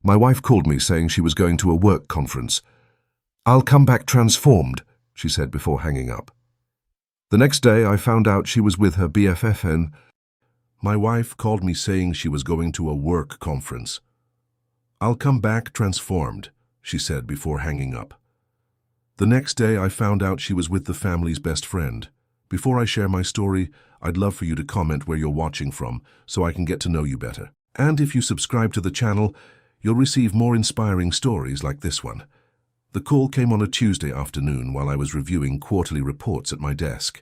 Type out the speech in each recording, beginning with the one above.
My wife called me saying she was going to a work conference. "I'll come back transformed," she said before hanging up. The next day I found out she was with her BFF and my wife called me saying she was going to a work conference. "I'll come back transformed," she said before hanging up. The next day I found out she was with the family's best friend. Before I share my story, I'd love for you to comment where you're watching from so I can get to know you better. And if you subscribe to the channel, you'll receive more inspiring stories like this one. The call came on a Tuesday afternoon while I was reviewing quarterly reports at my desk.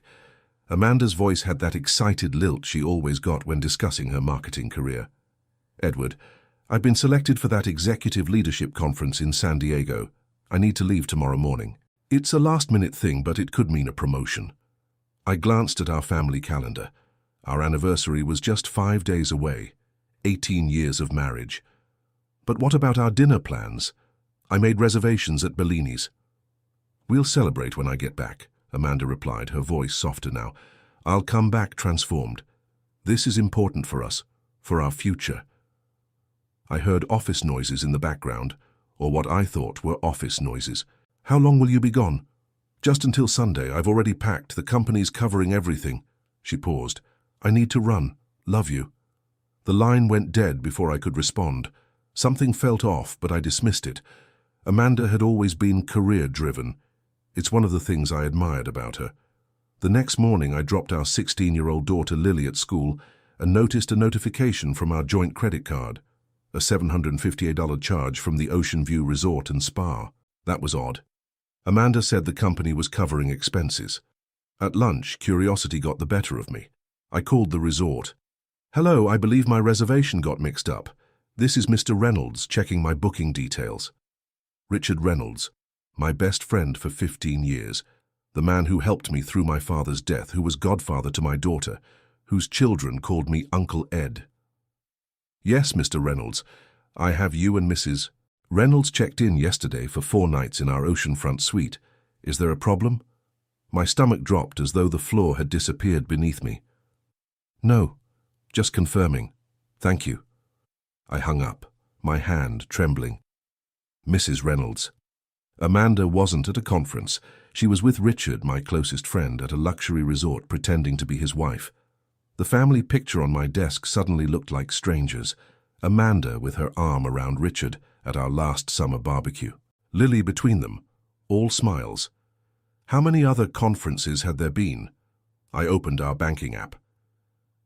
Amanda's voice had that excited lilt she always got when discussing her marketing career. "Edward, I've been selected for that executive leadership conference in San Diego. I need to leave tomorrow morning. It's a last-minute thing, but it could mean a promotion." I glanced at our family calendar. Our anniversary was just 5 days away, 18 years of marriage. But what about our dinner plans? I made reservations at Bellini's. "We'll celebrate when I get back," Amanda replied, her voice softer now. "I'll come back transformed. This is important for us, for our future." I heard office noises in the background, or what I thought were office noises. "How long will you be gone?" "Just until Sunday. I've already packed. The company's covering everything." She paused. "I need to run. Love you." The line went dead before I could respond. Something felt off, but I dismissed it. Amanda had always been career-driven. It's one of the things I admired about her. The next morning I dropped our 16-year-old daughter Lily at school and noticed a notification from our joint credit card. A $758 charge from the Ocean View Resort and Spa. That was odd. Amanda said the company was covering expenses. At lunch, curiosity got the better of me. I called the resort. "Hello, I believe my reservation got mixed up. This is Mr. Reynolds checking my booking details." Richard Reynolds, my best friend for 15 years, the man who helped me through my father's death, who was godfather to my daughter, whose children called me Uncle Ed. "Yes, Mr. Reynolds, I have you and Mrs. Reynolds checked in yesterday for 4 nights in our oceanfront suite. Is there a problem?" My stomach dropped as though the floor had disappeared beneath me. "No, just confirming. Thank you." I hung up, my hand trembling. Mrs. Reynolds. Amanda wasn't at a conference. She was with Richard, my closest friend, at a luxury resort pretending to be his wife. The family picture on my desk suddenly looked like strangers. Amanda with her arm around Richard at our last summer barbecue. Lily between them, all smiles. How many other conferences had there been? I opened our banking app.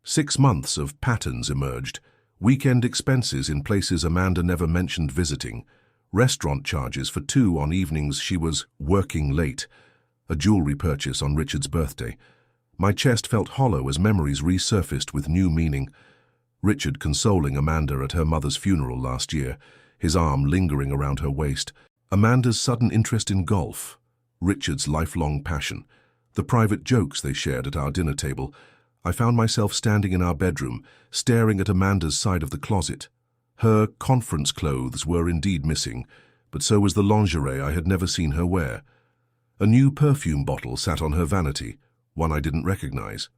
6 months of patterns emerged. Weekend expenses in places Amanda never mentioned visiting. Restaurant charges for 2 on evenings she was working late. A jewelry purchase on Richard's birthday. My chest felt hollow as memories resurfaced with new meaning. Richard consoling Amanda at her mother's funeral last year, his arm lingering around her waist. Amanda's sudden interest in golf. Richard's lifelong passion. The private jokes they shared at our dinner table. I found myself standing in our bedroom, staring at Amanda's side of the closet. Her conference clothes were indeed missing, but so was the lingerie I had never seen her wear. A new perfume bottle sat on her vanity, one I didn't recognize.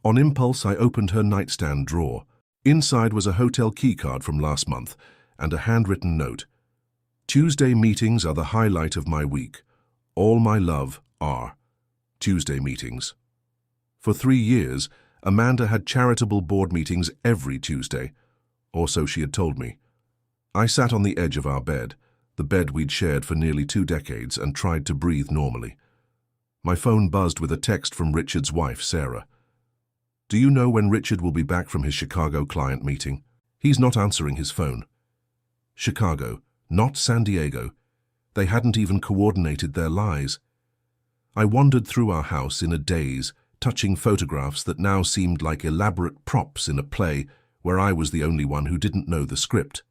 On impulse, I opened her nightstand drawer. Inside was a hotel keycard from last month and a handwritten note. "Tuesday meetings are the highlight of my week. All my love, R. Tuesday meetings." For 3 years, Amanda had charitable board meetings every Tuesday, or so she had told me. I sat on the edge of our bed, the bed we'd shared for nearly 2 decades, and tried to breathe normally. My phone buzzed with a text from Richard's wife, Sarah. "Do you know when Richard will be back from his Chicago client meeting? He's not answering his phone." Chicago, not San Diego. They hadn't even coordinated their lies. I wandered through our house in a daze, touching photographs that now seemed like elaborate props in a play where I was the only one who didn't know the script.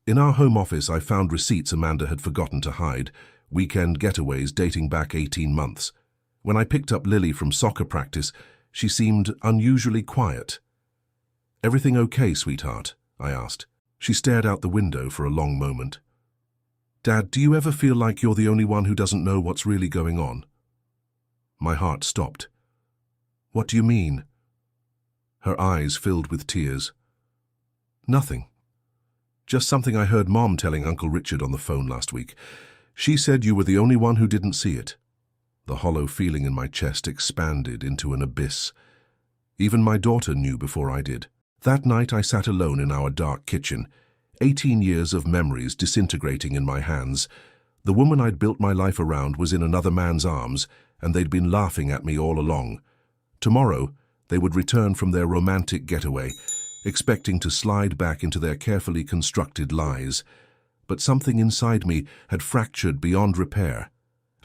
In our home office, I found receipts Amanda had forgotten to hide, weekend getaways dating back 18 months. When I picked up Lily from soccer practice, she seemed unusually quiet. "Everything okay, sweetheart?" I asked. She stared out the window for a long moment. "Dad, do you ever feel like you're the only one who doesn't know what's really going on?" My heart stopped. "What do you mean?" Her eyes filled with tears. "Nothing. Just something I heard Mom telling Uncle Richard on the phone last week. She said you were the only one who didn't see it. The hollow feeling in my chest expanded into an abyss. Even my daughter knew before I did. That night I sat alone in our dark kitchen, 18 years of memories disintegrating in my hands. The woman I'd built my life around was in another man's arms, and they'd been laughing at me all along. Tomorrow, they would return from their romantic getaway, expecting to slide back into their carefully constructed lies. But something inside me had fractured beyond repair,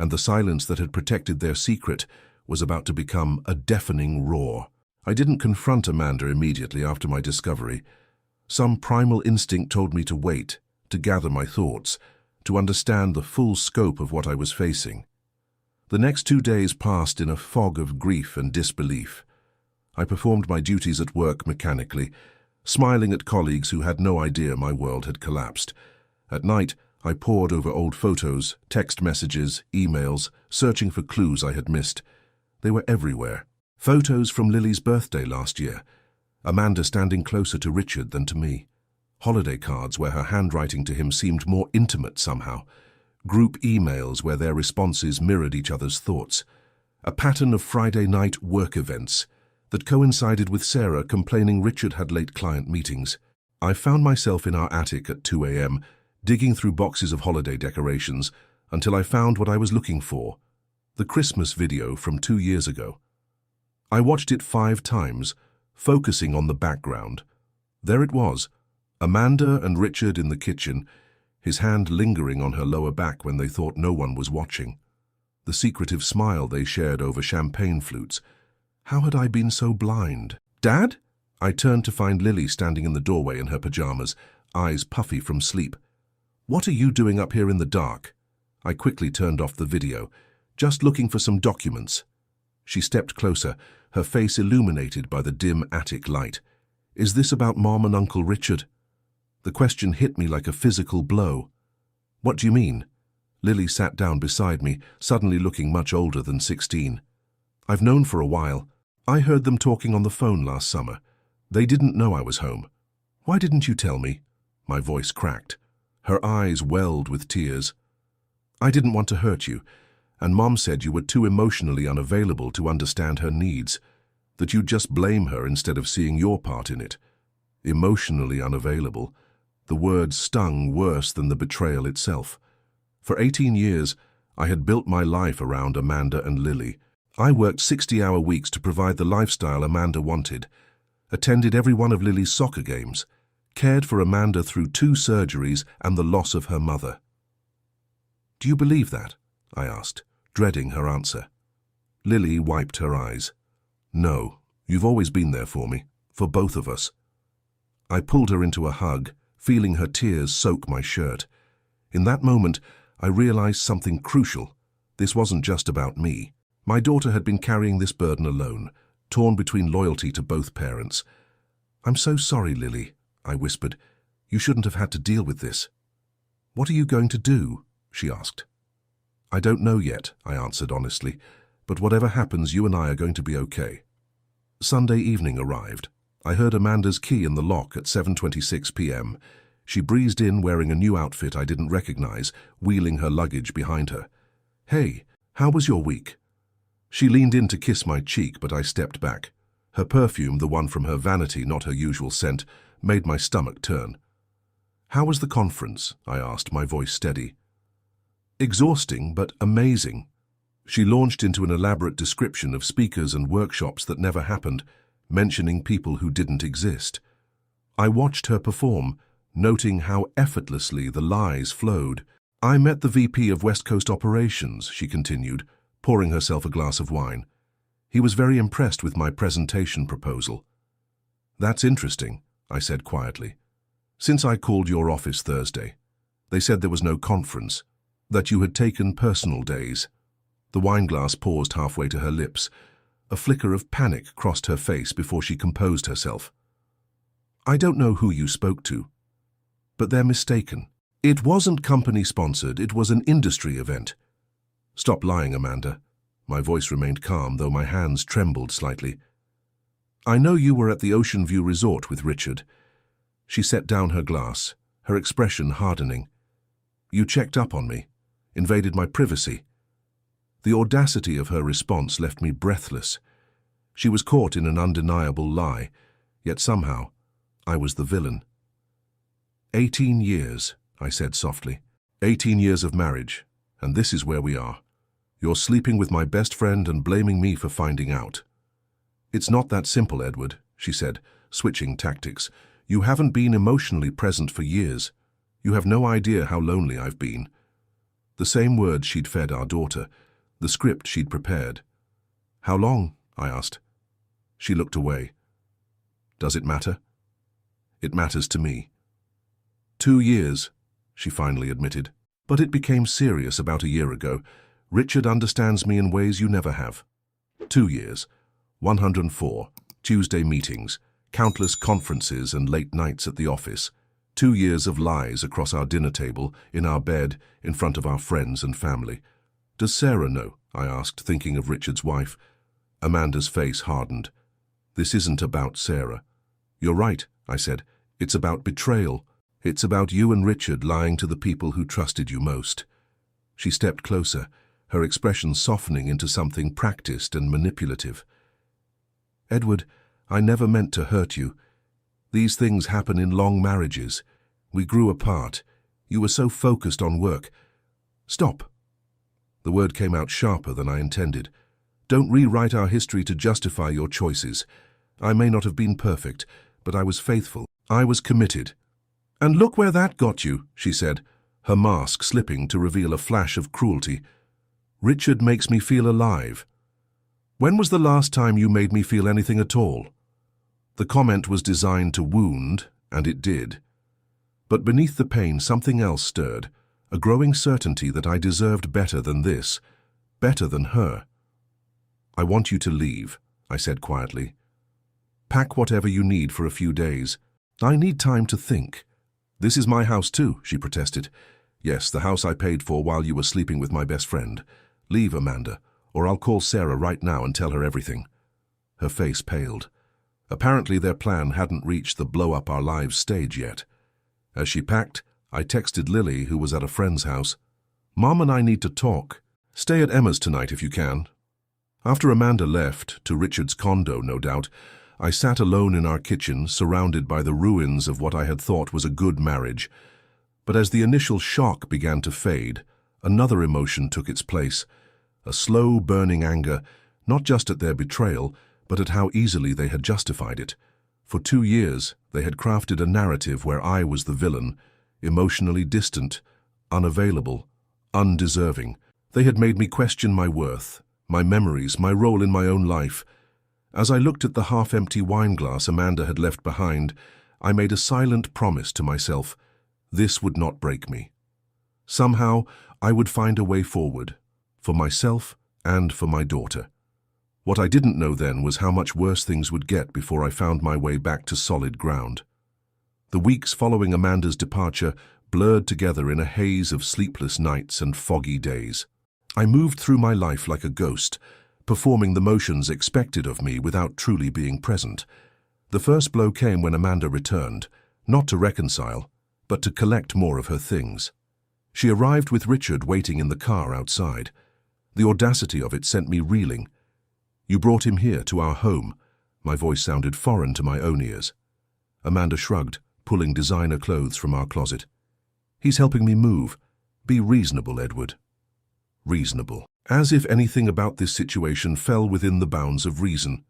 and the silence that had protected their secret was about to become a deafening roar. I didn't confront Amanda immediately after my discovery. Some primal instinct told me to wait, to gather my thoughts, to understand the full scope of what I was facing. The next 2 days passed in a fog of grief and disbelief. I performed my duties at work mechanically, smiling at colleagues who had no idea my world had collapsed. At night, I pored over old photos, text messages, emails, searching for clues I had missed. They were everywhere. Photos from Lily's birthday last year, Amanda standing closer to Richard than to me. Holiday cards where her handwriting to him seemed more intimate somehow. Group emails where their responses mirrored each other's thoughts. A pattern of Friday night work events that coincided with Sarah complaining Richard had late client meetings. I found myself in our attic at 2 a.m., digging through boxes of holiday decorations until I found what I was looking for, the Christmas video from 2 years ago. I watched it 5 times, focusing on the background. There it was, Amanda and Richard in the kitchen, his hand lingering on her lower back when they thought no one was watching. The secretive smile they shared over champagne flutes. How had I been so blind? Dad? I turned to find Lily standing in the doorway in her pajamas, eyes puffy from sleep. What are you doing up here in the dark? I quickly turned off the video, just looking for some documents. She stepped closer, her face illuminated by the dim attic light. Is this about Mom and Uncle Richard? The question hit me like a physical blow. What do you mean? Lily sat down beside me, suddenly looking much older than 16. I've known for a while. I heard them talking on the phone last summer. They didn't know I was home. Why didn't you tell me? My voice cracked. Her eyes welled with tears. I didn't want to hurt you, and Mom said you were too emotionally unavailable to understand her needs, that you'd just blame her instead of seeing your part in it. Emotionally unavailable. The word stung worse than the betrayal itself. For 18 years, I had built my life around Amanda and Lily. I worked 60-hour weeks to provide the lifestyle Amanda wanted, attended every one of Lily's soccer games, cared for Amanda through 2 surgeries and the loss of her mother. Do you believe that? I asked, dreading her answer. Lily wiped her eyes. No, you've always been there for me, for both of us. I pulled her into a hug, feeling her tears soak my shirt. In that moment, I realized something crucial. This wasn't just about me. My daughter had been carrying this burden alone, torn between loyalty to both parents. I'm so sorry, Lily, I whispered. You shouldn't have had to deal with this. What are you going to do? She asked. I don't know yet, I answered honestly, but whatever happens, you and I are going to be okay. Sunday evening arrived. I heard Amanda's key in the lock at 7:26 p.m. She breezed in wearing a new outfit I didn't recognize, wheeling her luggage behind her. Hey, how was your week? She leaned in to kiss my cheek, but I stepped back. Her perfume, the one from her vanity, not her usual scent, made my stomach turn. How was the conference? I asked, my voice steady. Exhausting, but amazing. She launched into an elaborate description of speakers and workshops that never happened, mentioning people who didn't exist. I watched her perform, noting how effortlessly the lies flowed. I met the VP of West Coast Operations, she continued, pouring herself a glass of wine. He was very impressed with my presentation proposal. That's interesting, I said quietly. Since I called your office Thursday, they said there was no conference, that you had taken personal days. The wineglass paused halfway to her lips. A flicker of panic crossed her face before she composed herself. I don't know who you spoke to, but they're mistaken. It wasn't company-sponsored, it was an industry event. Stop lying, Amanda. My voice remained calm, though my hands trembled slightly. I know you were at the Ocean View Resort with Richard. She set down her glass, her expression hardening. "You checked up on me, invaded my privacy." The audacity of her response left me breathless. She was caught in an undeniable lie, yet somehow I was the villain. 18 years, I said softly. 18 years of marriage, and this is where we are. You're sleeping with my best friend and blaming me for finding out. It's not that simple, Edward, she said, switching tactics. You haven't been emotionally present for years. You have no idea how lonely I've been. The same words she'd fed our daughter, the script she'd prepared. How long? I asked. She looked away. Does it matter? It matters to me. 2 years, she finally admitted. But it became serious about a year ago. Richard understands me in ways you never have. 2 years, 104, Tuesday meetings, countless conferences and late nights at the office. 2 years of lies across our dinner table, in our bed, in front of our friends and family. Does Sarah know? I asked, thinking of Richard's wife. Amanda's face hardened. This isn't about Sarah. You're right, I said. It's about betrayal. It's about you and Richard lying to the people who trusted you most. She stepped closer, her expression softening into something practiced and manipulative. Edward, I never meant to hurt you. These things happen in long marriages. We grew apart. You were so focused on work. Stop. The word came out sharper than I intended. Don't rewrite our history to justify your choices. I may not have been perfect, but I was faithful. I was committed. And look where that got you, she said, her mask slipping to reveal a flash of cruelty. Richard makes me feel alive. When was the last time you made me feel anything at all? The comment was designed to wound, and it did. But beneath the pain, something else stirred, a growing certainty that I deserved better than this, better than her. I want you to leave, I said quietly. Pack whatever you need for a few days. I need time to think. This is my house too, she protested. Yes, the house I paid for while you were sleeping with my best friend. Leave, Amanda, or I'll call Sarah right now and tell her everything. Her face paled. Apparently their plan hadn't reached the blow-up-our-lives stage yet. As she packed, I texted Lily, who was at a friend's house. Mom and I need to talk. Stay at Emma's tonight if you can. After Amanda left, to Richard's condo, no doubt, I sat alone in our kitchen, surrounded by the ruins of what I had thought was a good marriage. But as the initial shock began to fade, another emotion took its place, a slow, burning anger, not just at their betrayal, but at how easily they had justified it. For 2 years, they had crafted a narrative where I was the villain, emotionally distant, unavailable, undeserving. They had made me question my worth, my memories, my role in my own life. As I looked at the half-empty wine glass Amanda had left behind, I made a silent promise to myself. This would not break me. Somehow, I would find a way forward, for myself and for my daughter. What I didn't know then was how much worse things would get before I found my way back to solid ground. The weeks following Amanda's departure blurred together in a haze of sleepless nights and foggy days. I moved through my life like a ghost, performing the motions expected of me without truly being present. The first blow came when Amanda returned, not to reconcile, but to collect more of her things. She arrived with Richard waiting in the car outside. The audacity of it sent me reeling. You brought him here to our home. My voice sounded foreign to my own ears. Amanda shrugged, pulling designer clothes from our closet. He's helping me move. Be reasonable, Edward. Reasonable. As if anything about this situation fell within the bounds of reason.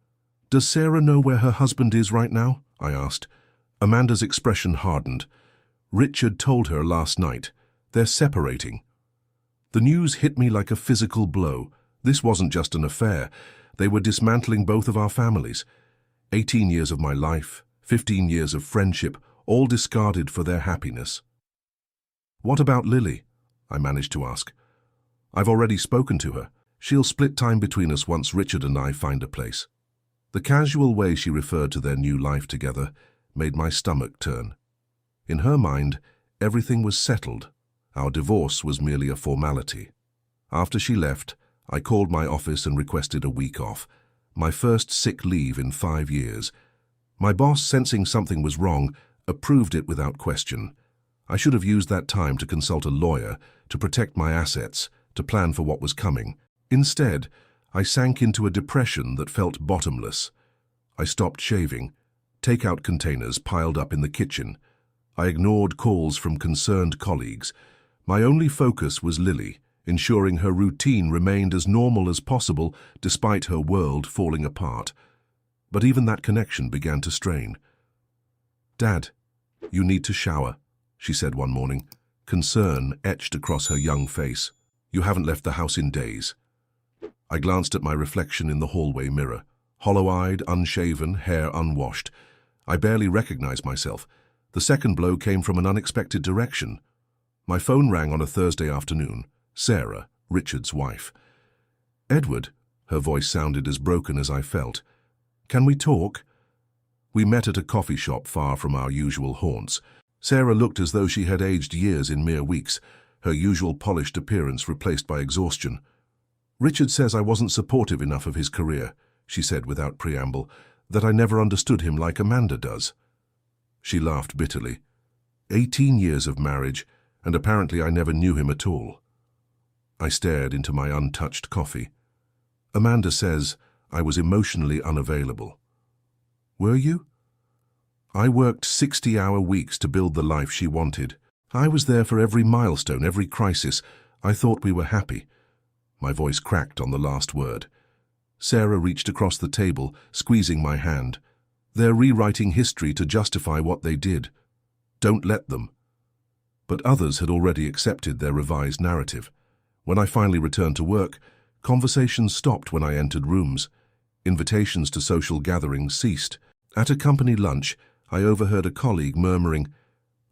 Does Sarah know where her husband is right now? I asked. Amanda's expression hardened. Richard told her last night. They're separating. The news hit me like a physical blow. This wasn't just an affair. They were dismantling both of our families. 18 years of my life, 15 years of friendship, all discarded for their happiness. What about Lily? I managed to ask. I've already spoken to her. She'll split time between us once Richard and I find a place. The casual way she referred to their new life together made my stomach turn. In her mind, everything was settled. Our divorce was merely a formality. After she left, I called my office and requested a week off, my first sick leave in 5 years. My boss, sensing something was wrong, approved it without question. I should have used that time to consult a lawyer, to protect my assets, to plan for what was coming. Instead, I sank into a depression that felt bottomless. I stopped shaving. Takeout containers piled up in the kitchen. I ignored calls from concerned colleagues. My only focus was Lily, ensuring her routine remained as normal as possible despite her world falling apart. But even that connection began to strain. "Dad, you need to shower," she said one morning, concern etched across her young face. "You haven't left the house in days." I glanced at my reflection in the hallway mirror. Hollow-eyed, unshaven, hair unwashed. I barely recognized myself. The second blow came from an unexpected direction. My phone rang on a Thursday afternoon. Sarah, Richard's wife. "Edward," her voice sounded as broken as I felt. "Can we talk?" We met at a coffee shop far from our usual haunts. Sarah looked as though she had aged years in mere weeks, her usual polished appearance replaced by exhaustion. "Richard says I wasn't supportive enough of his career," she said without preamble, "that I never understood him like Amanda does." She laughed bitterly. 18 years of marriage, and apparently I never knew him at all. I stared into my untouched coffee. "Amanda says I was emotionally unavailable." "Were you?" "I worked 60-hour weeks to build the life she wanted. I was there for every milestone, every crisis. I thought we were happy." My voice cracked on the last word. Sarah reached across the table, squeezing my hand. "They're rewriting history to justify what they did. Don't let them." But others had already accepted their revised narrative. When I finally returned to work, conversations stopped when I entered rooms. Invitations to social gatherings ceased. At a company lunch, I overheard a colleague murmuring,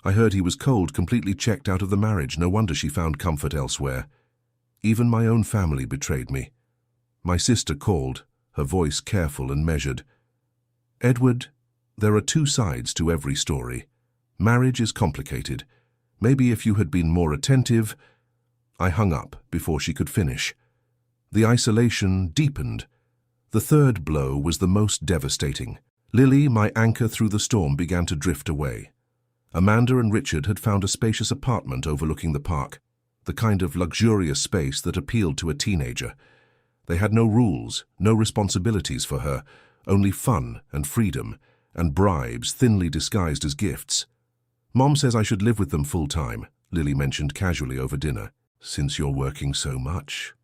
"I heard he was cold, completely checked out of the marriage. No wonder she found comfort elsewhere." Even my own family betrayed me. My sister called, her voice careful and measured. "Edward, there are two sides to every story. Marriage is complicated. Maybe if you had been more attentive—" I hung up before she could finish. The isolation deepened. The third blow was the most devastating. Lily, my anchor through the storm, began to drift away. Amanda and Richard had found a spacious apartment overlooking the park, the kind of luxurious space that appealed to a teenager. They had no rules, no responsibilities for her, only fun and freedom, and bribes thinly disguised as gifts. "Mom says I should live with them full-time," Lily mentioned casually over dinner. "Since you're working so much."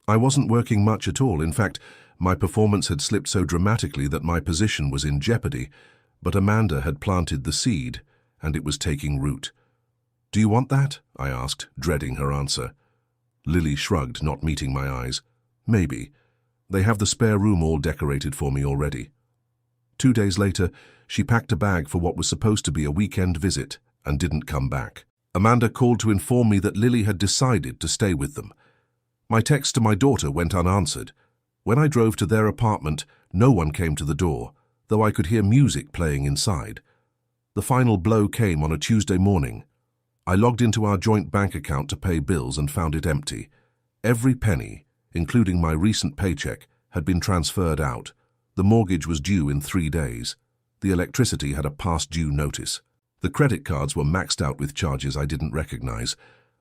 I wasn't working much at all. In fact, my performance had slipped so dramatically that my position was in jeopardy, but Amanda had planted the seed, and it was taking root. "Do you want that?" I asked, dreading her answer. Lily shrugged, not meeting my eyes. "Maybe. They have the spare room all decorated for me already." 2 days later, she packed a bag for what was supposed to be a weekend visit and didn't come back. Amanda called to inform me that Lily had decided to stay with them. My text to my daughter went unanswered. When I drove to their apartment, no one came to the door, though I could hear music playing inside. The final blow came on a Tuesday morning. I logged into our joint bank account to pay bills and found it empty. Every penny, including my recent paycheck, had been transferred out. The mortgage was due in 3 days. The electricity had a past due notice. The credit cards were maxed out with charges I didn't recognize.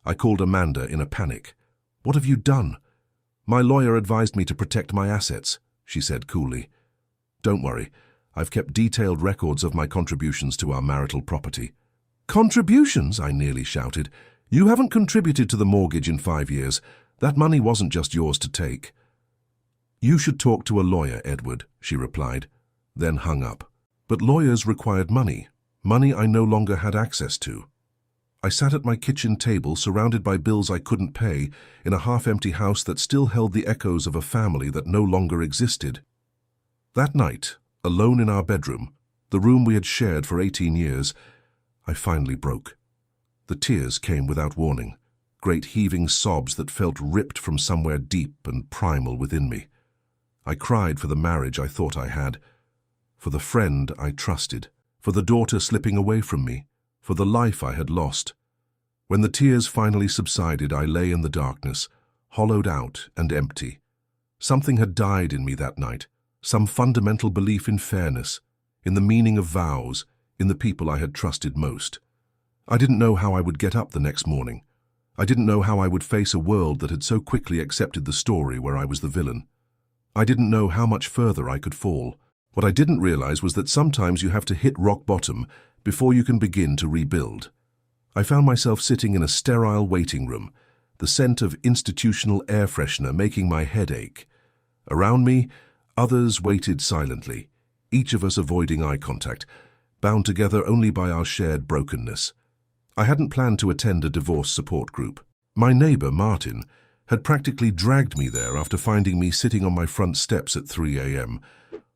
I called Amanda in a panic. "What have you done?" "My lawyer advised me to protect my assets," she said coolly. "Don't worry, I've kept detailed records of my contributions to our marital property." "Contributions?" I nearly shouted. "You haven't contributed to the mortgage in 5 years. That money wasn't just yours to take." "You should talk to a lawyer, Edward," she replied, then hung up. But lawyers required money I no longer had access to. I sat at my kitchen table, surrounded by bills I couldn't pay, in a half-empty house that still held the echoes of a family that no longer existed. That night, alone in our bedroom, the room we had shared for 18 years, I finally broke. The tears came without warning, great heaving sobs that felt ripped from somewhere deep and primal within me. I cried for the marriage I thought I had, for the friend I trusted, for the daughter slipping away from me, for the life I had lost. When the tears finally subsided, I lay in the darkness, hollowed out and empty. Something had died in me that night, some fundamental belief in fairness, in the meaning of vows, in the people I had trusted most. I didn't know how I would get up the next morning. I didn't know how I would face a world that had so quickly accepted the story where I was the villain. I didn't know how much further I could fall. What I didn't realize was that sometimes you have to hit rock bottom before you can begin to rebuild. I found myself sitting in a sterile waiting room, the scent of institutional air freshener making my head ache. Around me, others waited silently, each of us avoiding eye contact, bound together only by our shared brokenness. I hadn't planned to attend a divorce support group. My neighbor, Martin, had practically dragged me there after finding me sitting on my front steps at 3 a.m.,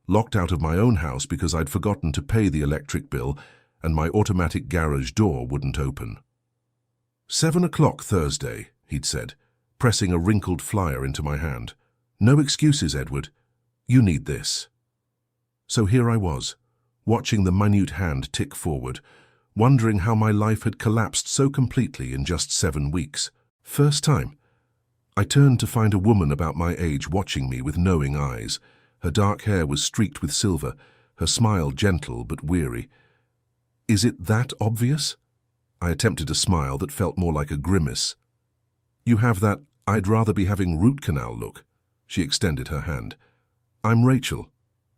locked out of my own house because I'd forgotten to pay the electric bill and my automatic garage door wouldn't open. 7 o'clock Thursday, he'd said, pressing a wrinkled flyer into my hand. No excuses, Edward. You need this. So here I was, watching the minute hand tick forward, wondering how my life had collapsed so completely in just 7 weeks. First time. I turned to find a woman about my age watching me with knowing eyes. Her dark hair was streaked with silver, her smile gentle but weary. Is it that obvious? I attempted a smile that felt more like a grimace. You have that I'd rather be having root canal look. She extended her hand. I'm Rachel.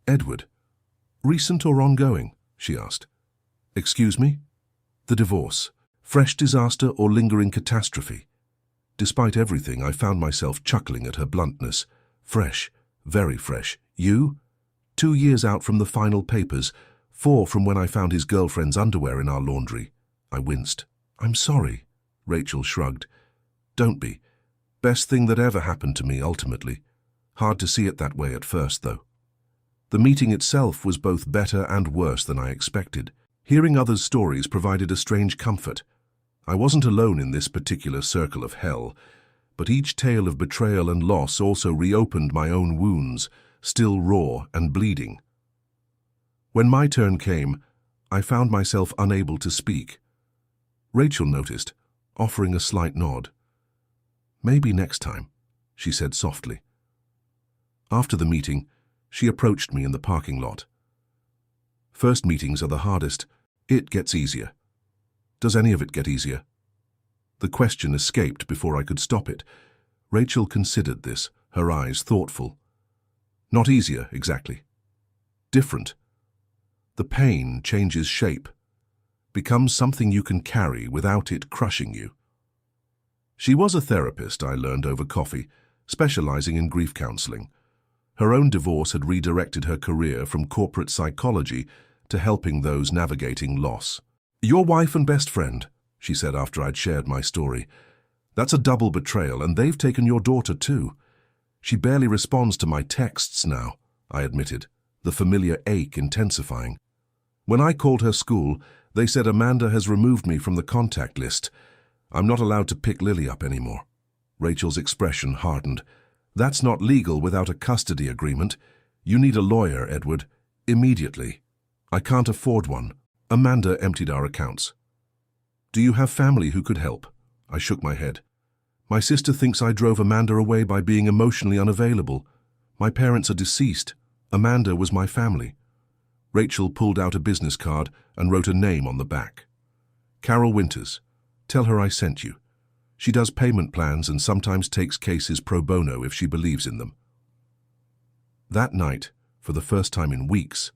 Edward. Recent or ongoing? She asked. Excuse me? The divorce. Fresh disaster or lingering catastrophe? Despite everything, I found myself chuckling at her bluntness. Fresh. Very fresh. You? 2 years out from the final papers, 4 from when I found his girlfriend's underwear in our laundry. I winced. I'm sorry. Rachel shrugged. Don't be. Best thing that ever happened to me, ultimately. Hard to see it that way at first, though. The meeting itself was both better and worse than I expected. Hearing others' stories provided a strange comfort. I wasn't alone in this particular circle of hell, but each tale of betrayal and loss also reopened my own wounds, still raw and bleeding. When my turn came, I found myself unable to speak. Rachel noticed, offering a slight nod. Maybe next time, she said softly. After the meeting, she approached me in the parking lot. First meetings are the hardest. It gets easier. Does any of it get easier? The question escaped before I could stop it. Rachel considered this, her eyes thoughtful. Not easier, exactly. Different. The pain changes shape, becomes something you can carry without it crushing you. She was a therapist, I learned over coffee, specializing in grief counseling. Her own divorce had redirected her career from corporate psychology to helping those navigating loss. Your wife and best friend, she said after I'd shared my story. That's a double betrayal, and they've taken your daughter too. She barely responds to my texts now, I admitted, the familiar ache intensifying. When I called her school, they said Amanda has removed me from the contact list. I'm not allowed to pick Lily up anymore. Rachel's expression hardened. That's not legal without a custody agreement. You need a lawyer, Edward. Immediately. I can't afford one. Amanda emptied our accounts. Do you have family who could help? I shook my head. My sister thinks I drove Amanda away by being emotionally unavailable. My parents are deceased. Amanda was my family. Rachel pulled out a business card and wrote a name on the back. Carol Winters. Tell her I sent you. She does payment plans and sometimes takes cases pro bono if she believes in them. That night, for the first time in weeks,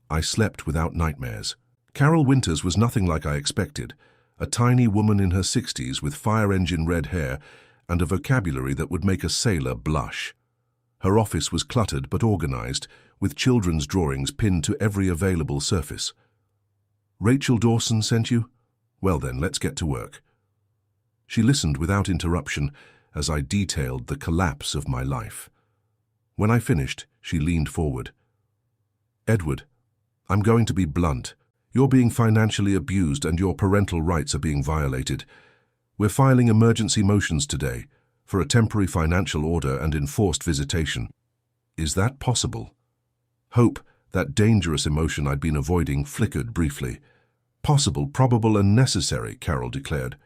I slept without nightmares. Carol Winters was nothing like I expected, a tiny woman in her 60s with fire engine red hair and a vocabulary that would make a sailor blush. Her office was cluttered but organized, with children's drawings pinned to every available surface. Rachel Dawson sent you? Well then, let's get to work. She listened without interruption as I detailed the collapse of my life. When I finished, she leaned forward. Edward, I'm going to be blunt. You're being financially abused and your parental rights are being violated. We're filing emergency motions today for a temporary financial order and enforced visitation. Is that possible? Hope, that dangerous emotion I'd been avoiding, flickered briefly. Possible, probable, and necessary, Carol declared.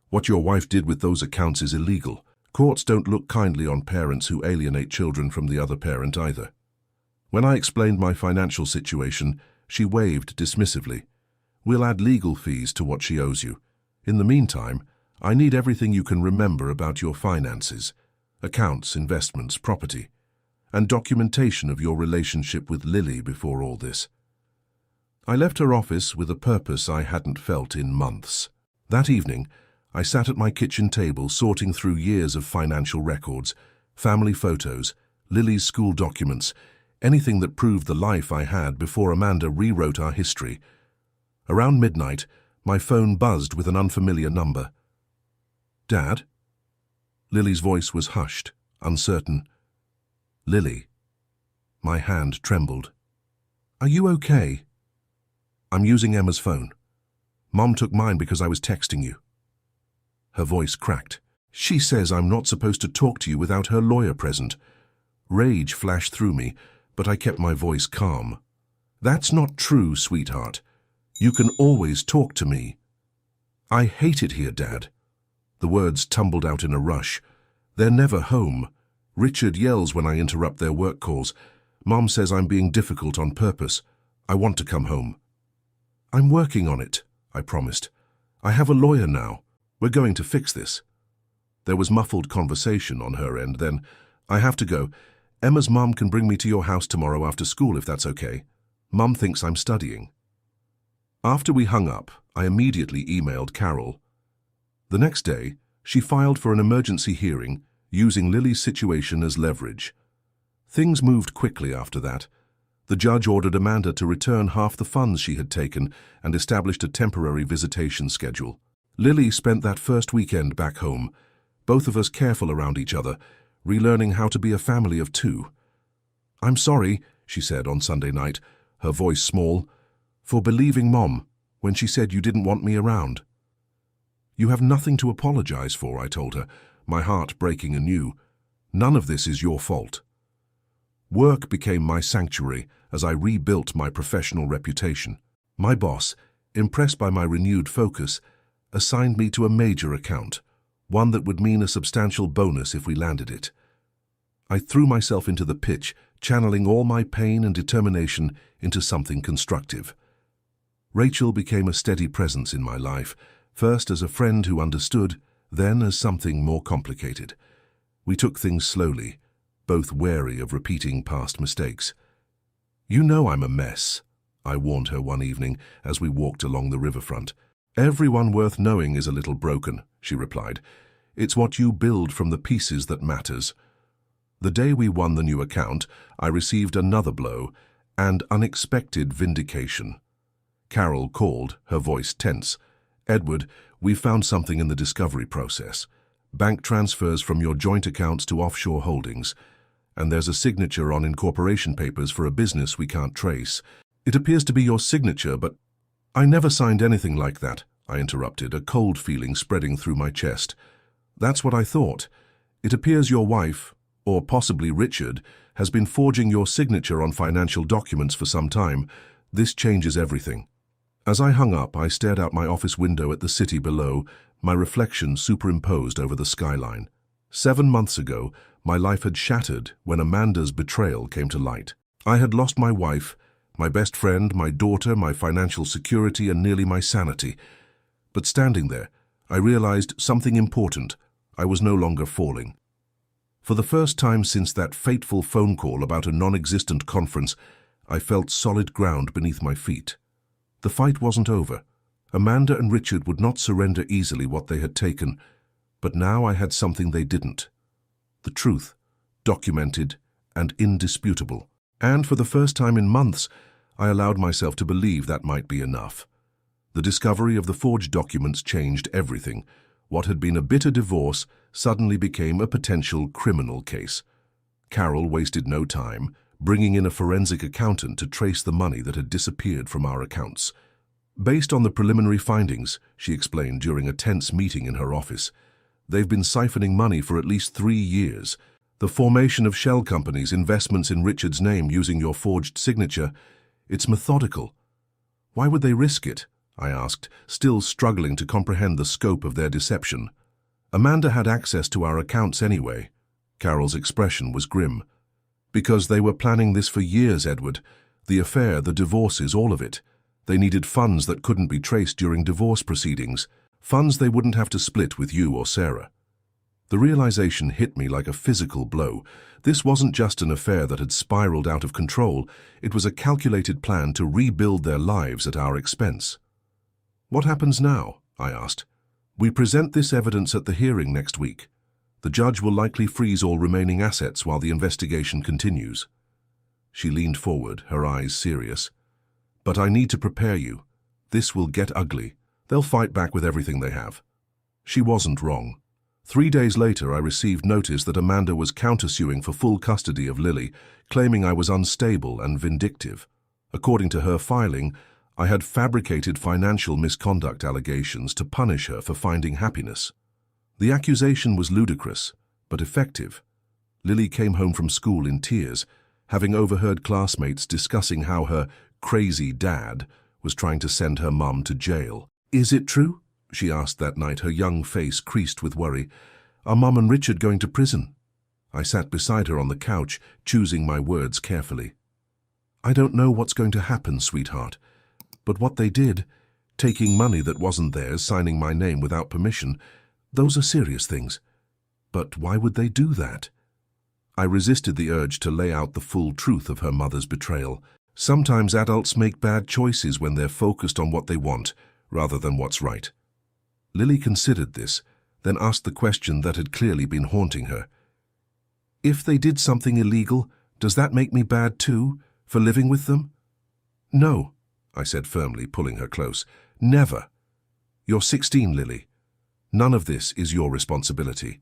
What your wife did with those accounts is illegal. Courts don't look kindly on parents who alienate children from the other parent either. When I explained my financial situation, she waved dismissively. We'll add legal fees to what she owes you. In the meantime, I need everything you can remember about your finances, accounts, investments, property, and documentation of your relationship with Lily before all this." I left her office with a purpose I hadn't felt in months. That evening, I sat at my kitchen table sorting through years of financial records, family photos, Lily's school documents, anything that proved the life I had before Amanda rewrote our history. Around midnight, my phone buzzed with an unfamiliar number. "Dad?" Lily's voice was hushed, uncertain. "Lily." My hand trembled. "Are you okay?" "I'm using Emma's phone. Mom took mine because I was texting you." Her voice cracked. "She says I'm not supposed to talk to you without her lawyer present." Rage flashed through me, but I kept my voice calm. "That's not true, sweetheart. You can always talk to me." "I hate it here, Dad." The words tumbled out in a rush. "They're never home. Richard yells when I interrupt their work calls. Mom says I'm being difficult on purpose. I want to come home." "I'm working on it," I promised. "I have a lawyer now. We're going to fix this." There was muffled conversation on her end, then, "I have to go. Emma's mom can bring me to your house tomorrow after school if that's okay. Mom thinks I'm studying." After we hung up, I immediately emailed Carol. The next day, she filed for an emergency hearing, using Lily's situation as leverage. Things moved quickly after that. The judge ordered Amanda to return half the funds she had taken and established a temporary visitation schedule. Lily spent that first weekend back home, both of us careful around each other, relearning how to be a family of two. "I'm sorry," she said on Sunday night, her voice small, "for believing Mom when she said you didn't want me around." "You have nothing to apologize for," I told her, my heart breaking anew. "None of this is your fault." Work became my sanctuary as I rebuilt my professional reputation. My boss, impressed by my renewed focus, assigned me to a major account, one that would mean a substantial bonus if we landed it. I threw myself into the pitch, channeling all my pain and determination into something constructive. Rachel became a steady presence in my life, first as a friend who understood, then as something more complicated. We took things slowly, both wary of repeating past mistakes. "You know I'm a mess," I warned her one evening as we walked along the riverfront. "Everyone worth knowing is a little broken," she replied. "It's what you build from the pieces that matters." The day we won the new account, I received another blow and unexpected vindication. Carol called, her voice tense. "Edward, we found something in the discovery process. Bank transfers from your joint accounts to offshore holdings. And there's a signature on incorporation papers for a business we can't trace. It appears to be your signature, but—" "I never signed anything like that," I interrupted, a cold feeling spreading through my chest. "That's what I thought. It appears your wife, or possibly Richard, has been forging your signature on financial documents for some time. This changes everything." As I hung up, I stared out my office window at the city below, my reflection superimposed over the skyline. 7 months ago, my life had shattered when Amanda's betrayal came to light. I had lost my wife, my best friend, my daughter, my financial security, and nearly my sanity. But standing there, I realized something important. I was no longer falling. For the first time since that fateful phone call about a non-existent conference, I felt solid ground beneath my feet. The fight wasn't over. Amanda and Richard would not surrender easily what they had taken, but now I had something they didn't. The truth, documented and indisputable. And for the first time in months, I allowed myself to believe that might be enough. The discovery of the forged documents changed everything. What had been a bitter divorce suddenly became a potential criminal case. Carol wasted no time, bringing in a forensic accountant to trace the money that had disappeared from our accounts. Based on the preliminary findings, she explained during a tense meeting in her office, they've been siphoning money for at least 3 years. The formation of shell companies, investments in Richard's name using your forged signature, it's methodical. Why would they risk it? I asked, still struggling to comprehend the scope of their deception. Amanda had access to our accounts anyway. Carol's expression was grim. Because they were planning this for years, Edward. The affair, the divorces, all of it. They needed funds that couldn't be traced during divorce proceedings. Funds they wouldn't have to split with you or Sarah. The realization hit me like a physical blow. This wasn't just an affair that had spiraled out of control. It was a calculated plan to rebuild their lives at our expense. "What happens now?" I asked. "We present this evidence at the hearing next week. The judge will likely freeze all remaining assets while the investigation continues." She leaned forward, her eyes serious. "But I need to prepare you. This will get ugly. They'll fight back with everything they have." She wasn't wrong. 3 days later, I received notice that Amanda was countersuing for full custody of Lily, claiming I was unstable and vindictive. According to her filing, I had fabricated financial misconduct allegations to punish her for finding happiness. The accusation was ludicrous, but effective. Lily came home from school in tears, having overheard classmates discussing how her crazy dad was trying to send her mum to jail. "Is it true?" she asked that night, her young face creased with worry. "Are Mum and Richard going to prison?" I sat beside her on the couch, choosing my words carefully. "I don't know what's going to happen, sweetheart. But what they did, taking money that wasn't theirs, signing my name without permission, those are serious things. But why would they do that?" I resisted the urge to lay out the full truth of her mother's betrayal. Sometimes adults make bad choices when they're focused on what they want, rather than what's right. Lily considered this, then asked the question that had clearly been haunting her. "If they did something illegal, does that make me bad too, for living with them?" "No," I said firmly, pulling her close. "Never. You're 16, Lily. None of this is your responsibility."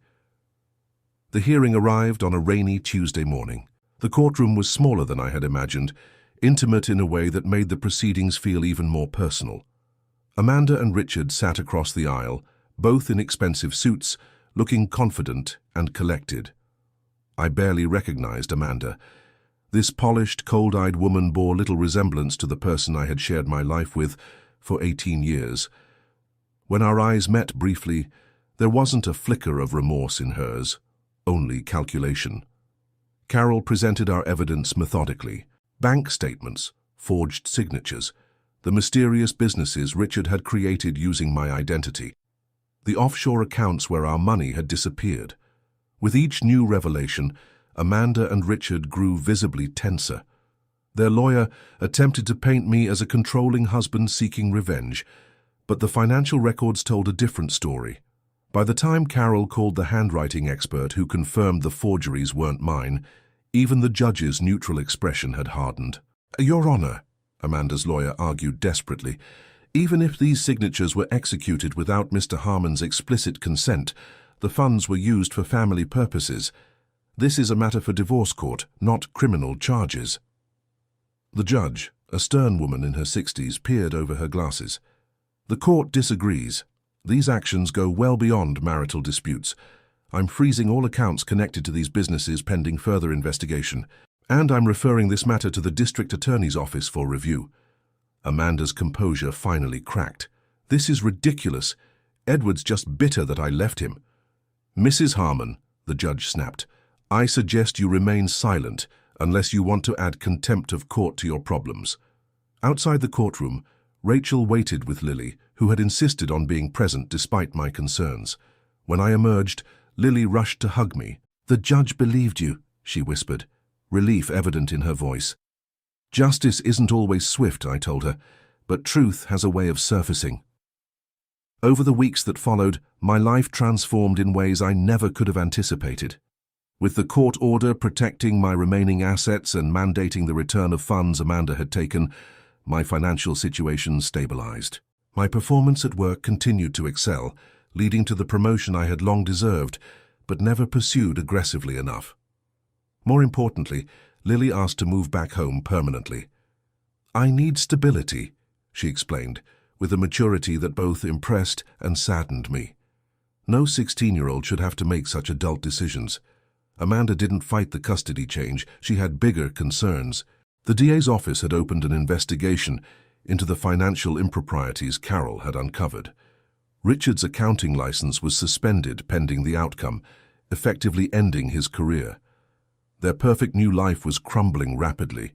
The hearing arrived on a rainy Tuesday morning. The courtroom was smaller than I had imagined, intimate in a way that made the proceedings feel even more personal. Amanda and Richard sat across the aisle, both in expensive suits, looking confident and collected. I barely recognized Amanda. This polished, cold-eyed woman bore little resemblance to the person I had shared my life with for 18 years. When our eyes met briefly, there wasn't a flicker of remorse in hers, only calculation. Carol presented our evidence methodically. Bank statements, forged signatures, the mysterious businesses Richard had created using my identity, the offshore accounts where our money had disappeared. With each new revelation, Amanda and Richard grew visibly tenser. Their lawyer attempted to paint me as a controlling husband seeking revenge, but the financial records told a different story. By the time Carol called the handwriting expert who confirmed the forgeries weren't mine, even the judge's neutral expression had hardened. "Your Honor," Amanda's lawyer argued desperately, "even if these signatures were executed without Mr. Harmon's explicit consent, the funds were used for family purposes. This is a matter for divorce court, not criminal charges." The judge, a stern woman in her 60s, peered over her glasses. "The court disagrees. These actions go well beyond marital disputes. I'm freezing all accounts connected to these businesses pending further investigation, and I'm referring this matter to the district attorney's office for review." Amanda's composure finally cracked. "This is ridiculous. Edward's just bitter that I left him." "Mrs. Harmon," the judge snapped, "I suggest you remain silent unless you want to add contempt of court to your problems." Outside the courtroom, Rachel waited with Lily, who had insisted on being present despite my concerns. When I emerged, Lily rushed to hug me. "The judge believed you," she whispered, relief evident in her voice. "Justice isn't always swift," I told her, "but truth has a way of surfacing." Over the weeks that followed, my life transformed in ways I never could have anticipated. With the court order protecting my remaining assets and mandating the return of funds Amanda had taken, my financial situation stabilized. My performance at work continued to excel, leading to the promotion I had long deserved, but never pursued aggressively enough. More importantly, Lily asked to move back home permanently. "I need stability," she explained, with a maturity that both impressed and saddened me. No 16-year-old should have to make such adult decisions. Amanda didn't fight the custody change. She had bigger concerns. The DA's office had opened an investigation into the financial improprieties Carol had uncovered. Richard's accounting license was suspended pending the outcome, effectively ending his career. Their perfect new life was crumbling rapidly.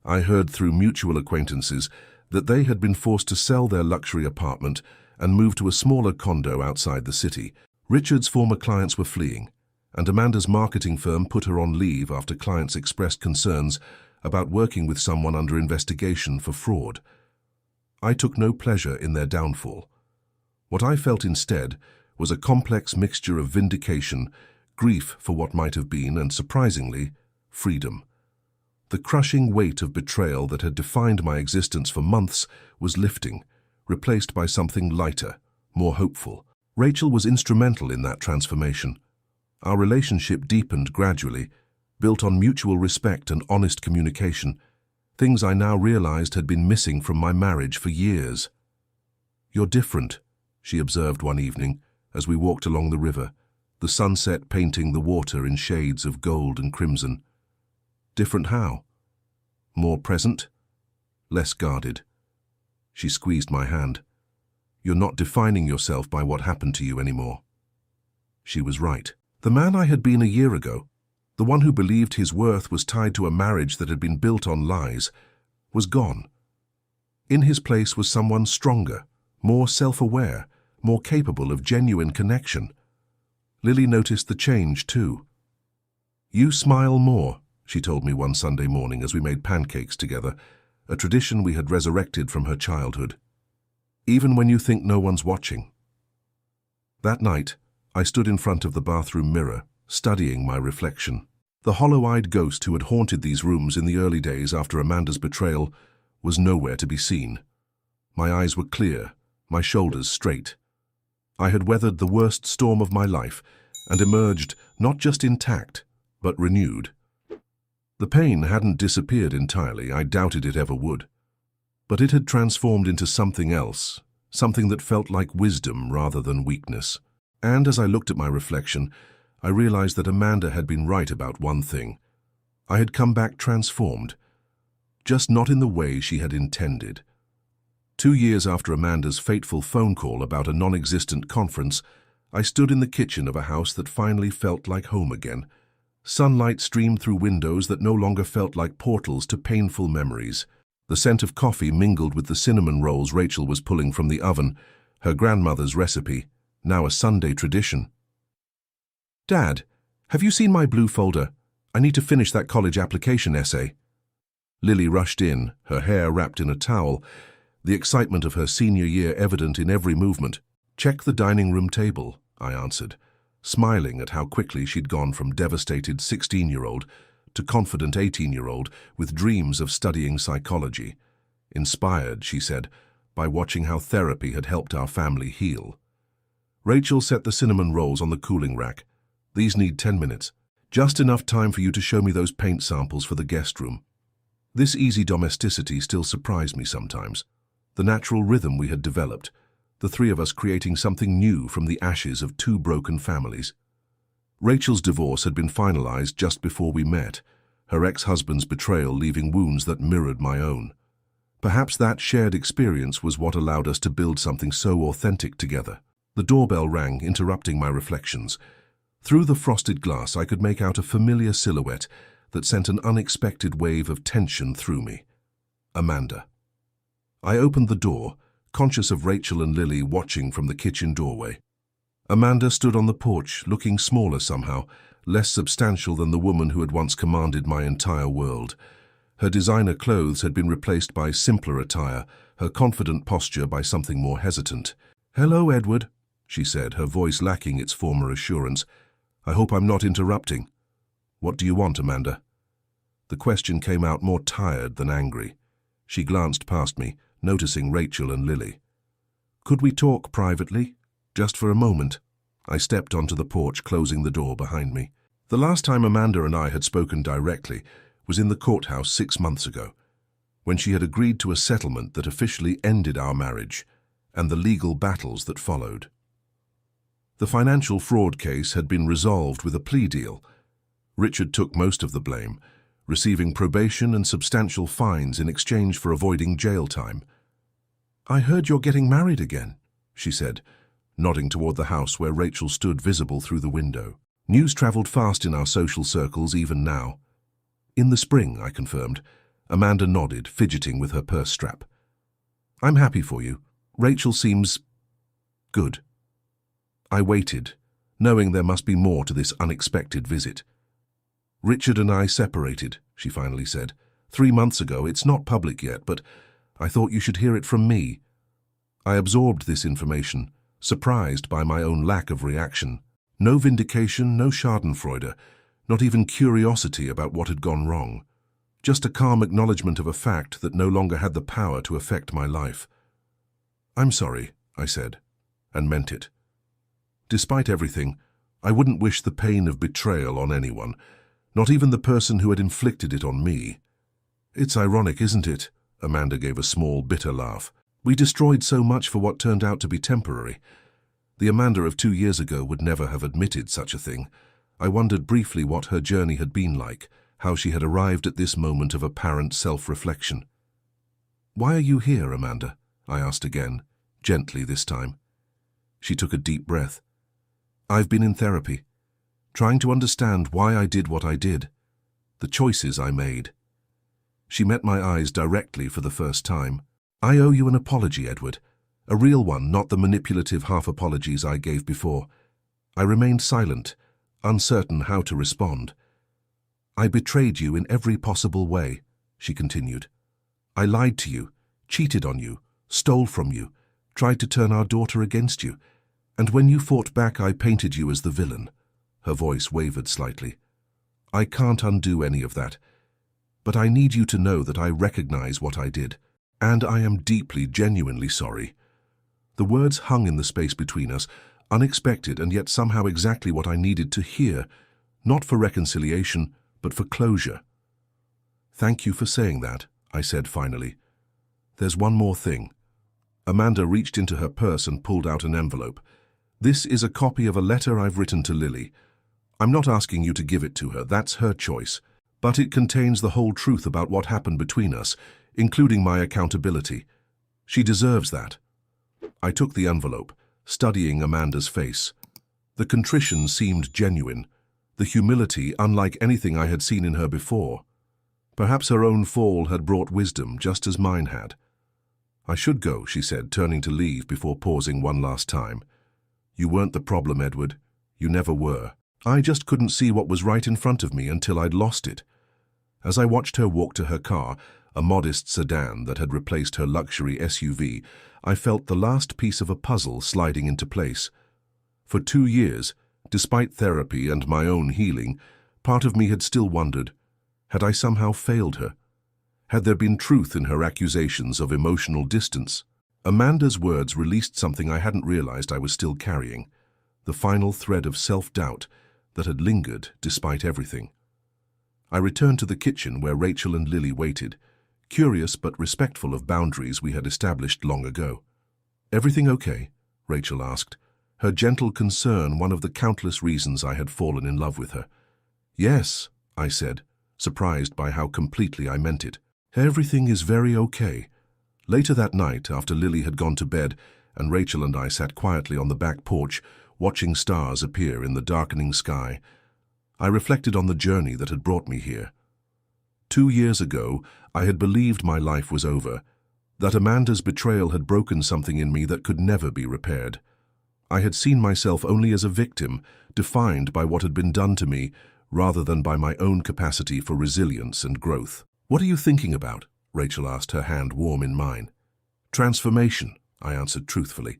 I heard through mutual acquaintances that they had been forced to sell their luxury apartment and moved to a smaller condo outside the city. Richard's former clients were fleeing, and Amanda's marketing firm put her on leave after clients expressed concerns about working with someone under investigation for fraud. I took no pleasure in their downfall. What I felt instead was a complex mixture of vindication, grief for what might have been, and surprisingly, freedom. The crushing weight of betrayal that had defined my existence for months was lifting, replaced by something lighter, more hopeful. Rachel was instrumental in that transformation. Our relationship deepened gradually, built on mutual respect and honest communication, things I now realized had been missing from my marriage for years. "You're different," she observed one evening as we walked along the river, the sunset painting the water in shades of gold and crimson. "Different how?" "More present, less guarded." She squeezed my hand. "You're not defining yourself by what happened to you anymore." She was right. The man I had been a year ago, the one who believed his worth was tied to a marriage that had been built on lies, was gone. In his place was someone stronger, more self-aware, more capable of genuine connection. Lily noticed the change too. "You smile more," she told me one Sunday morning as we made pancakes together, a tradition we had resurrected from her childhood. "Even when you think no one's watching." That night, I stood in front of the bathroom mirror, studying my reflection. The hollow-eyed ghost who had haunted these rooms in the early days after Amanda's betrayal was nowhere to be seen. My eyes were clear, my shoulders straight. I had weathered the worst storm of my life and emerged not just intact, but renewed. The pain hadn't disappeared entirely, I doubted it ever would. But it had transformed into something else, something that felt like wisdom rather than weakness. And as I looked at my reflection, I realized that Amanda had been right about one thing. I had come back transformed, just not in the way she had intended. 2 years after Amanda's fateful phone call about a non-existent conference, I stood in the kitchen of a house that finally felt like home again. Sunlight streamed through windows that no longer felt like portals to painful memories. The scent of coffee mingled with the cinnamon rolls Rachel was pulling from the oven, her grandmother's recipe, now a Sunday tradition. "Dad, have you seen my blue folder? I need to finish that college application essay." Lily rushed in, her hair wrapped in a towel, the excitement of her senior year evident in every movement. "Check the dining room table," I answered, smiling at how quickly she'd gone from devastated 16-year-old to confident 18-year-old with dreams of studying psychology. Inspired, she said, by watching how therapy had helped our family heal. Rachel set the cinnamon rolls on the cooling rack. "These need 10 minutes. Just enough time for you to show me those paint samples for the guest room." This easy domesticity still surprised me sometimes. The natural rhythm we had developed, the three of us creating something new from the ashes of 2 broken families. Rachel's divorce had been finalized just before we met, her ex-husband's betrayal leaving wounds that mirrored my own. Perhaps that shared experience was what allowed us to build something so authentic together. The doorbell rang, interrupting my reflections. Through the frosted glass, I could make out a familiar silhouette that sent an unexpected wave of tension through me. Amanda. I opened the door, conscious of Rachel and Lily watching from the kitchen doorway. Amanda stood on the porch, looking smaller somehow, less substantial than the woman who had once commanded my entire world. Her designer clothes had been replaced by simpler attire, her confident posture by something more hesitant. "Hello, Edward," she said, her voice lacking its former assurance. "I hope I'm not interrupting." "What do you want, Amanda?" The question came out more tired than angry. She glanced past me, noticing Rachel and Lily. "Could we talk privately? Just for a moment?" I stepped onto the porch, closing the door behind me. The last time Amanda and I had spoken directly was in the courthouse 6 months ago, when she had agreed to a settlement that officially ended our marriage and the legal battles that followed. The financial fraud case had been resolved with a plea deal. Richard took most of the blame, receiving probation and substantial fines in exchange for avoiding jail time. "I heard you're getting married again," she said, nodding toward the house where Rachel stood visible through the window. News traveled fast in our social circles even now. "In the spring," I confirmed. Amanda nodded, fidgeting with her purse strap. "I'm happy for you. Rachel seems Good. I waited, knowing there must be more to this unexpected visit. Richard and I separated, she finally said. 3 months ago. It's not public yet, but I thought you should hear it from me. I absorbed this information, surprised by my own lack of reaction. No vindication, no schadenfreude, not even curiosity about what had gone wrong. Just a calm acknowledgement of a fact that no longer had the power to affect my life. I'm sorry, I said, and meant it. Despite everything, I wouldn't wish the pain of betrayal on anyone, not even the person who had inflicted it on me. It's ironic, isn't it? Amanda gave a small, bitter laugh. We destroyed so much for what turned out to be temporary. The Amanda of 2 years ago would never have admitted such a thing. I wondered briefly what her journey had been like, how she had arrived at this moment of apparent self-reflection. Why are you here, Amanda? I asked again, gently this time. She took a deep breath. I've been in therapy, trying to understand why I did what I did, the choices I made. She met my eyes directly for the first time. I owe you an apology, Edward. A real one, not the manipulative half-apologies I gave before. I remained silent, uncertain how to respond. I betrayed you in every possible way, she continued. I lied to you, cheated on you, stole from you, tried to turn our daughter against you, and when you fought back I painted you as the villain. Her voice wavered slightly. I can't undo any of that, but I need you to know that I recognize what I did, and I am deeply, genuinely sorry. The words hung in the space between us, unexpected and yet somehow exactly what I needed to hear, not for reconciliation, but for closure. Thank you for saying that, I said finally. There's one more thing. Amanda reached into her purse and pulled out an envelope. This is a copy of a letter I've written to Lily. I'm not asking you to give it to her, that's her choice. But it contains the whole truth about what happened between us, including my accountability. She deserves that. I took the envelope, studying Amanda's face. The contrition seemed genuine, the humility unlike anything I had seen in her before. Perhaps her own fall had brought wisdom, just as mine had. I should go, she said, turning to leave before pausing one last time. You weren't the problem, Edward. You never were. I just couldn't see what was right in front of me until I'd lost it. As I watched her walk to her car, a modest sedan that had replaced her luxury SUV, I felt the last piece of a puzzle sliding into place. For 2 years, despite therapy and my own healing, part of me had still wondered, had I somehow failed her? Had there been truth in her accusations of emotional distance? Amanda's words released something I hadn't realized I was still carrying, the final thread of self-doubt that had lingered despite everything. I returned to the kitchen where Rachel and Lily waited, curious but respectful of boundaries we had established long ago. Everything okay? Rachel asked, her gentle concern one of the countless reasons I had fallen in love with her. Yes, I said, surprised by how completely I meant it. Everything is very okay. Later that night, after Lily had gone to bed and Rachel and I sat quietly on the back porch, watching stars appear in the darkening sky, I reflected on the journey that had brought me here. 2 years ago, I had believed my life was over, that Amanda's betrayal had broken something in me that could never be repaired. I had seen myself only as a victim, defined by what had been done to me, rather than by my own capacity for resilience and growth. What are you thinking about? Rachel asked, her hand warm in mine. Transformation, I answered truthfully.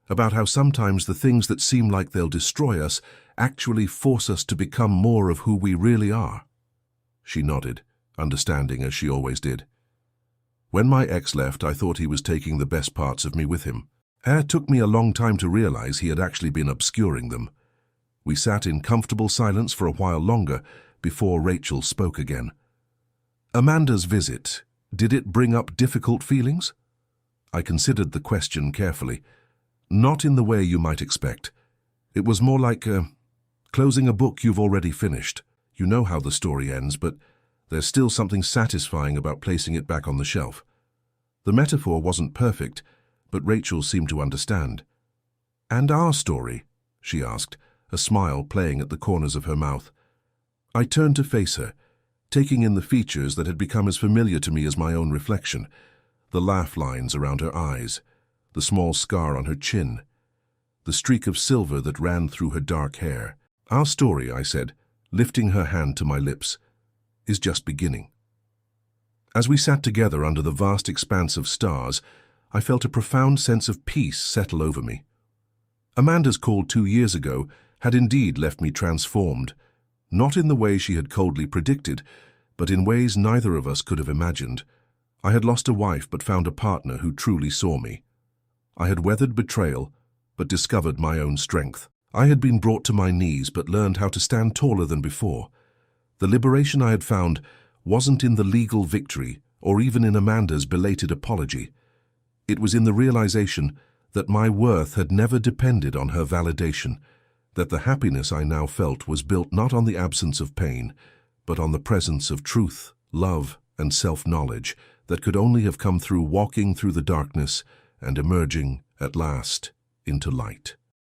About how sometimes the things that seem like they'll destroy us actually force us to become more of who we really are. She nodded, understanding as she always did. When my ex left, I thought he was taking the best parts of me with him. It took me a long time to realize he had actually been obscuring them. We sat in comfortable silence for a while longer before Rachel spoke again. Amanda's visit, did it bring up difficult feelings? I considered the question carefully. Not in the way you might expect. It was more like closing a book you've already finished. You know how the story ends, but there's still something satisfying about placing it back on the shelf. The metaphor wasn't perfect, but Rachel seemed to understand. And our story? She asked, a smile playing at the corners of her mouth. I turned to face her, taking in the features that had become as familiar to me as my own reflection, the laugh lines around her eyes, the small scar on her chin. the streak of silver that ran through her dark hair. Our story, I said, lifting her hand to my lips, is just beginning. As we sat together under the vast expanse of stars, I felt a profound sense of peace settle over me. Amanda's call 2 years ago had indeed left me transformed, not in the way she had coldly predicted, but in ways neither of us could have imagined. I had lost a wife but found a partner who truly saw me. I had weathered betrayal, but discovered my own strength. I had been brought to my knees but learned how to stand taller than before. The liberation I had found wasn't in the legal victory or even in Amanda's belated apology. It was in the realization that my worth had never depended on her validation, that the happiness I now felt was built not on the absence of pain, but on the presence of truth, love, and self-knowledge that could only have come through walking through the darkness and emerging, at last, into light.